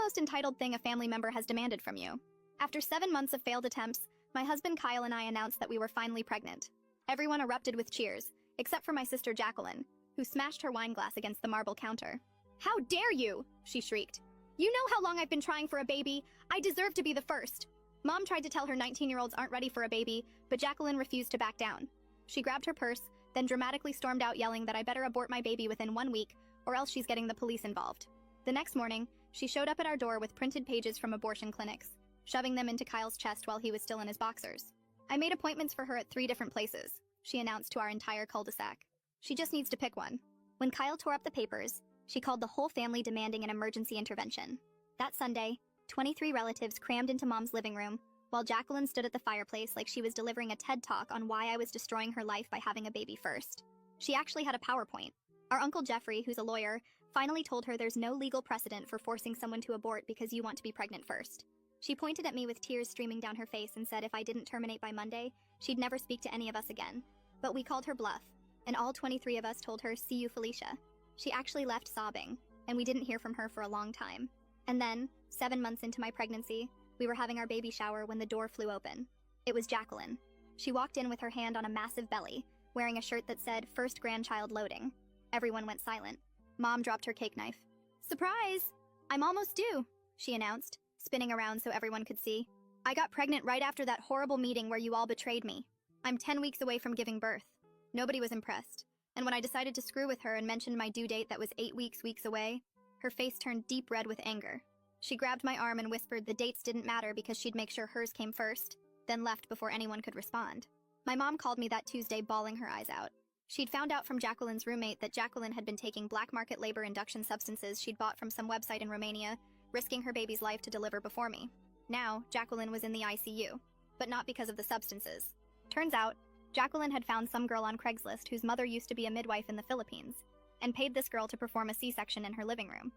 most entitled thing a family member has demanded from you? After 7 months of failed attempts, my husband Kyle and I announced that we were finally pregnant. Everyone erupted with cheers, except for my sister Jacqueline, who smashed her wine glass against the marble counter. "How dare you!" she shrieked. "You know how long I've been trying for a baby. I deserve to be the first." Mom tried to tell her 19-year-olds aren't ready for a baby, but Jacqueline refused to back down. She grabbed her purse, then dramatically stormed out yelling that I better abort my baby within 1 week, or else she's getting the police involved. The next morning, she showed up at our door with printed pages from abortion clinics, shoving them into Kyle's chest while he was still in his boxers. "I made appointments for her at 3 different places," she announced to our entire cul-de-sac. "She just needs to pick one." When Kyle tore up the papers, she called the whole family demanding an emergency intervention. That Sunday, 23 relatives crammed into Mom's living room, while Jacqueline stood at the fireplace like she was delivering a TED Talk on why I was destroying her life by having a baby first. She actually had a PowerPoint. Our Uncle Jeffrey, who's a lawyer, finally told her there's no legal precedent for forcing someone to abort because you want to be pregnant first. She pointed at me with tears streaming down her face and said if I didn't terminate by Monday, she'd never speak to any of us again. But we called her bluff, and all 23 of us told her, "See you, Felicia." She actually left sobbing, and we didn't hear from her for a long time. And then, 7 months into my pregnancy, we were having our baby shower when the door flew open. It was Jacqueline. She walked in with her hand on a massive belly, wearing a shirt that said, "First grandchild loading." Everyone went silent. Mom dropped her cake knife. "Surprise! I'm almost due," she announced, spinning around so everyone could see. "I got pregnant right after that horrible meeting where you all betrayed me. I'm 10 weeks away from giving birth." Nobody was impressed, and when I decided to screw with her and mentioned my due date that was 8 weeks away, her face turned deep red with anger. She grabbed my arm and whispered the dates didn't matter because she'd make sure hers came first, then left before anyone could respond. My mom called me that Tuesday bawling her eyes out. She'd found out from Jacqueline's roommate that Jacqueline had been taking black market labor induction substances she'd bought from some website in Romania, risking her baby's life to deliver before me. Now, Jacqueline was in the ICU, but not because of the substances. Turns out, Jacqueline had found some girl on Craigslist whose mother used to be a midwife in the Philippines, and paid this girl to perform a C-section in her living room.